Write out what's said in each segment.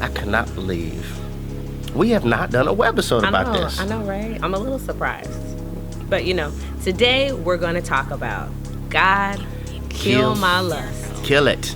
I cannot believe we have not done a webisode about this. I know, right? I'm a little surprised. But, today we're going to talk about God, kill my lust. Kill it.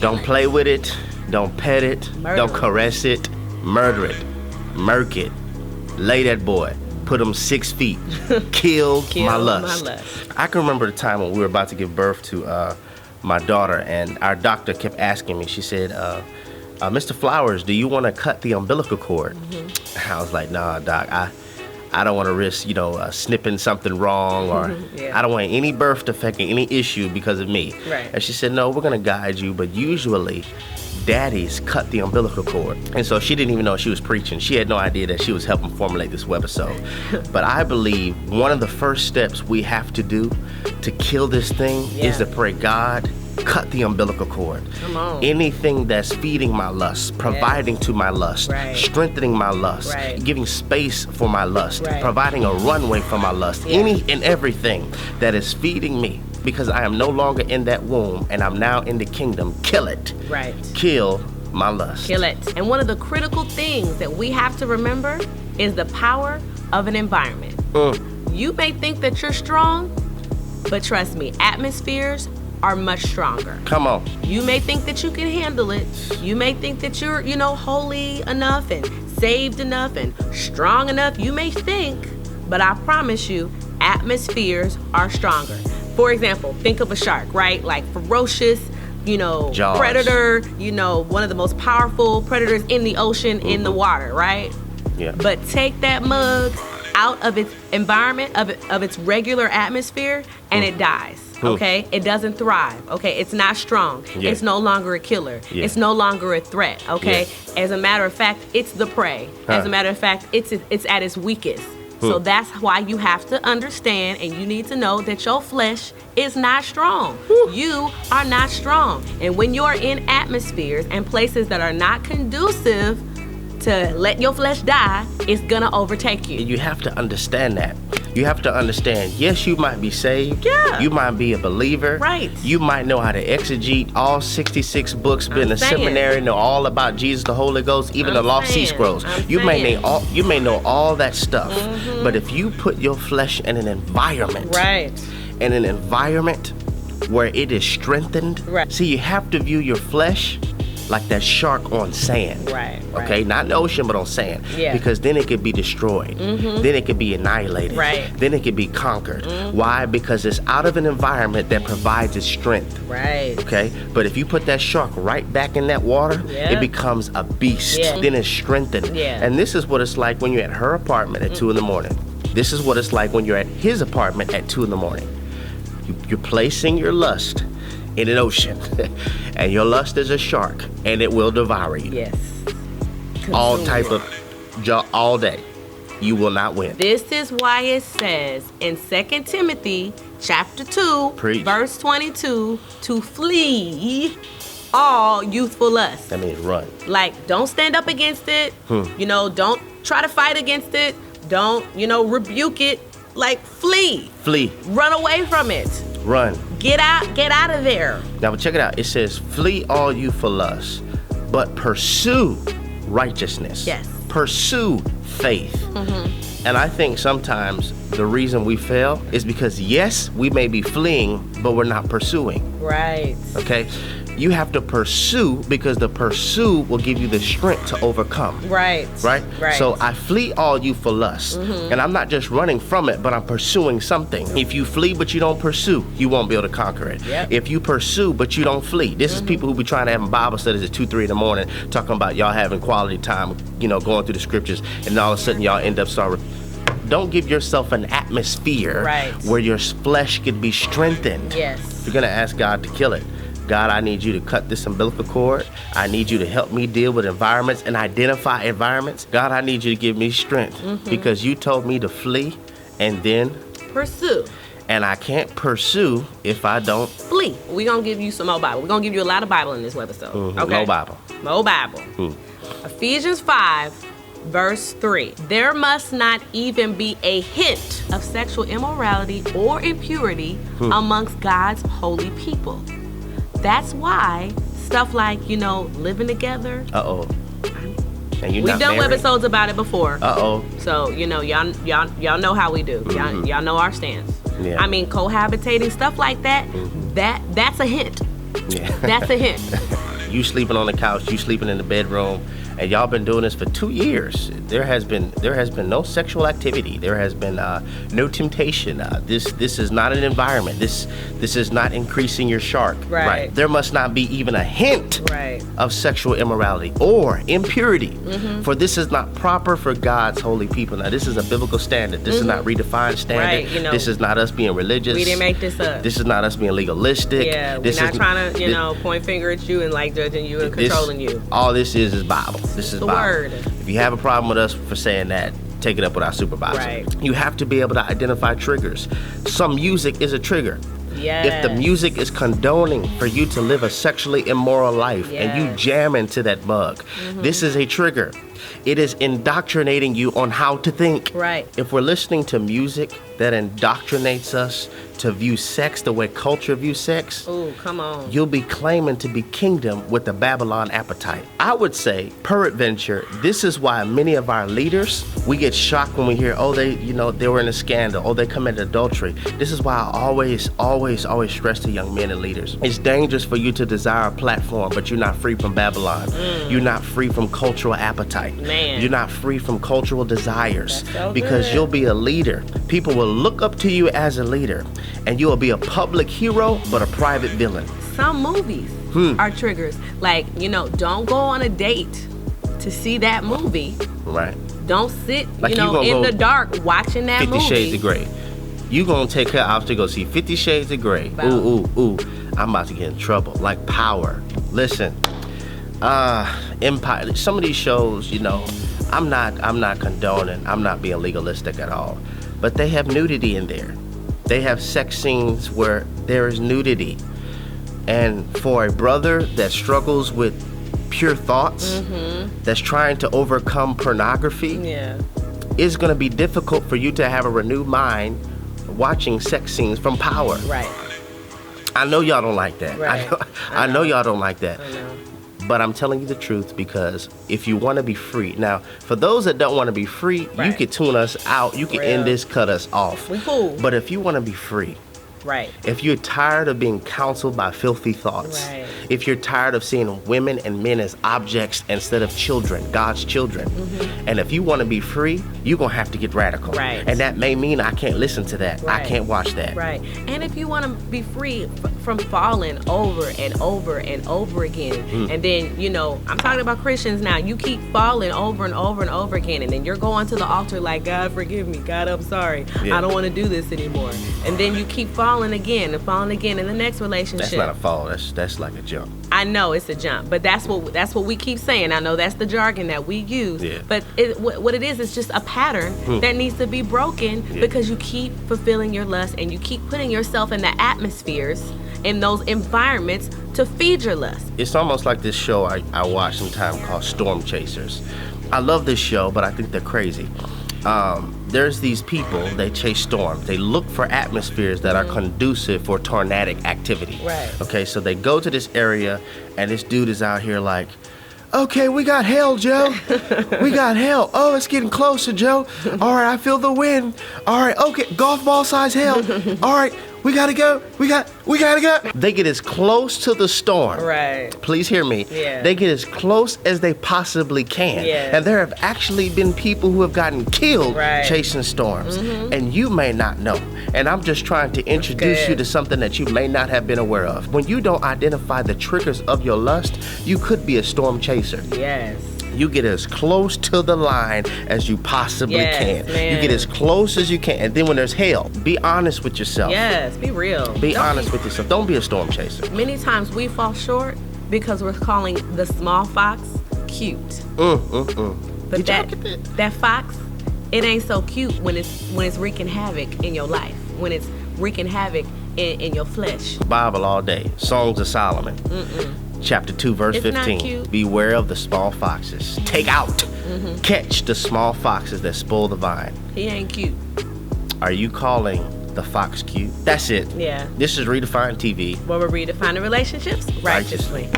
Don't play with it. Don't pet it. Don't caress it. Murder it. Murk it. Lay that boy. Put him 6 feet. Kill my lust. I can remember the time when we were about to give birth to my daughter, and our doctor kept asking me, she said, Mr. Flowers, do you want to cut the umbilical cord? Mm-hmm. I was like, nah, doc, I don't want to risk, snipping something wrong, or I don't want any birth defect, any issue because of me. Right. And she said, no, we're going to guide you, but usually daddies cut the umbilical cord. And so she didn't even know she was preaching. She had no idea that she was helping formulate this webisode. But I believe one of the first steps we have to do to kill this thing is to pray, God, cut the umbilical cord. Come on. Anything that's feeding my lust, providing to my lust, strengthening my lust, giving space for my lust, providing a runway for my lust, any and everything that is feeding me, because I am no longer in that womb and I'm now in the kingdom. Kill it. Right. Kill my lust. Kill it. And one of the critical things that we have to remember is the power of an environment. You may think that you're strong, but trust me, atmospheres are much stronger. Come on. You may think that you can handle it. You may think that you're, holy enough and saved enough and strong enough. You may think, but I promise you, atmospheres are stronger. For example, think of a shark, right? Like ferocious, Jaws. Predator, one of the most powerful predators in the ocean, in the water, right? Yeah. But take that mug out of its environment, of its regular atmosphere, and it dies. Okay, it doesn't thrive. Okay, it's not strong. It's no longer a killer. It's no longer a threat. Okay, as a matter of fact, it's the prey. As a matter of fact, it's at its weakest. So that's why you have to understand, and you need to know that your flesh is not strong. You are not strong. And when you're in atmospheres and places that are not conducive to let your flesh die, it's gonna overtake you. You have to understand that. You have to understand, yes, you might be saved. Yeah. You might be a believer. Right. You might know how to exegete all 66 books, been in seminary, know all about Jesus, the Holy Ghost, even the Lost Sea Scrolls. You may know all that stuff. But if you put your flesh in an environment, in an environment where it is strengthened, see, you have to view your flesh like that shark on sand. Okay, not in the ocean, but on sand. Because then it could be destroyed. Then it could be annihilated. Then it could be conquered. Why? Because it's out of an environment that provides its strength. Okay, but if you put that shark right back in that water, it becomes a beast. Then it's strengthened. And this is what it's like when you're at her apartment at 2 in the morning. This is what it's like when you're at his apartment at 2 in the morning. You're placing your lust in an ocean, and your lust is a shark, and it will devour you. All day. You will not win. This is why it says in 2 Timothy chapter 2, verse 22, to flee all youthful lust. That means run. Like, don't stand up against it. Don't try to fight against it. Don't, rebuke it. Like, flee. Run away from it. Run. Get out of there. Now check it out. It says, flee all youthful lusts, but pursue righteousness. Pursue faith. And I think sometimes the reason we fail is because, yes, we may be fleeing, but we're not pursuing. Okay? You have to pursue, because the pursue will give you the strength to overcome. Right. So I flee all youthful lust. And I'm not just running from it, but I'm pursuing something. If you flee but you don't pursue, you won't be able to conquer it. If you pursue but you don't flee, this is people who be trying to have Bible studies at 2, 3 in the morning, talking about y'all having quality time, going through the scriptures, and all of a sudden y'all end up starting. Don't give yourself an atmosphere where your flesh can be strengthened. You're gonna ask God to kill it. God, I need you to cut this umbilical cord. I need you to help me deal with environments and identify environments. God, I need you to give me strength, because you told me to flee and then pursue. And I can't pursue if I don't flee. We're going to give you some more Bible. We're going to give you a lot of Bible in this webisode. Okay? More Bible. Ephesians 5, verse 3. There must not even be a hint of sexual immorality or impurity amongst God's holy people. That's why stuff like, living together. Uh-oh. I and you're We've not done married, webisodes about it before. Uh-oh. So, y'all know how we do. Y'all know our stance. Yeah. I mean, cohabitating, stuff like that, that's a hint. Yeah. That's a hint. You sleeping on the couch, you sleeping in the bedroom, and y'all been doing this for 2 years. There has been no sexual activity. There has been no temptation. This is not an environment. This is not increasing your shark. Right. There must not be even a hint of sexual immorality or impurity. For this is not proper for God's holy people. Now, this is a biblical standard. This is not redefined standard. Right, this is not us being religious. We didn't make this up. This is not us being legalistic. Yeah, we're not trying to, point finger at you and like judging you and controlling you. All this is Bible. This is the Bible. word. If you have a problem with us for saying that, take it up with our supervisor. Right. You have to be able to identify triggers. Some music is a trigger. Yes. If the music is condoning for you to live a sexually immoral life and you jam into that bug, this is a trigger. It is indoctrinating you on how to think. Right. If we're listening to music that indoctrinates us to view sex the way culture views sex, ooh, come on, you'll be claiming to be kingdom with the Babylon appetite. I would say, peradventure, this is why many of our leaders, we get shocked when we hear, oh, they were in a scandal, oh, they committed adultery. This is why I always stress to young men and leaders. It's dangerous for you to desire a platform, but you're not free from Babylon. You're not free from cultural appetite. Man. You're not free from cultural desires. That's so because good. You'll be a leader. People will look up to you as a leader, and you will be a public hero, but a private villain. Some movies are triggers. Like, don't go on a date to see that movie. Right. Don't sit, like in the dark watching that 50 movie. 50 Shades of Grey. You gonna take her out to go see 50 Shades of Grey. Wow. Ooh. I'm about to get in trouble. Like Power. Listen. Empire. Some of these shows, I'm not condoning. I'm not being legalistic at all. But they have nudity in there. They have sex scenes where there is nudity. And for a brother that struggles with pure thoughts, that's trying to overcome pornography, it's going to be difficult for you to have a renewed mind watching sex scenes from Power. Right. I know y'all don't like that. Right. I know y'all don't like that. I know. But I'm telling you the truth, because if you want to be free. Now, for those that don't want to be free, you can tune us out. You can end this, cut us off. We cool. But if you want to be free, right. If you're tired of being counseled by filthy thoughts, right. If you're tired of seeing women and men as objects instead of children, God's children, and if you want to be free, you're going to have to get radical. Right. And that may mean I can't listen to that. Right. I can't watch that. Right. And if you want to be free from falling over and over and over again, and then, I'm talking about Christians now, you keep falling over and over and over again, and then you're going to the altar like, God, forgive me. God, I'm sorry. Yeah. I don't want to do this anymore. And then you keep falling again in the next relationship. That's not a fall. That's like a jump. I know it's a jump, but that's what we keep saying. I know that's the jargon that we use. Yeah. But what it is just a pattern that needs to be broken because you keep fulfilling your lust and you keep putting yourself in the atmospheres, in those environments to feed your lust. It's almost like this show I watch sometime called Storm Chasers. I love this show, but I think they're crazy. There's these people, they chase storms. They look for atmospheres that are conducive for tornadic activity. Right. Okay, so they go to this area, and this dude is out here like, okay, we got hell, Joe. We got hell. Oh, it's getting closer, Joe. All right, I feel the wind. All right, okay, golf ball size hell. All right, we gotta go. We gotta go. They get as close to the storm. Right. Please hear me. Yeah. They get as close as they possibly can. Yeah. And there have actually been people who have gotten killed Right. chasing storms. And you may not know. And I'm just trying to introduce you to something that you may not have been aware of. When you don't identify the triggers of your lust, you could be a storm chaser. Yes. You get as close to the line as you possibly can. Man. You get as close as you can. And then when there's hell, be honest with yourself. Yes, be real. Be honest with yourself. Don't be a storm chaser. Many times we fall short because we're calling the small fox cute. But that fox, it ain't so cute when it's wreaking havoc in your life, when it's wreaking havoc in your flesh. Bible all day. Songs of Solomon. Chapter 2, verse It's not 15. cute. Beware of the small foxes. Take out. Catch the small foxes that spoil the vine. He ain't cute. Are you calling the fox cute? That's it. Yeah. This is Redefined TV. Where we're redefining relationships righteously.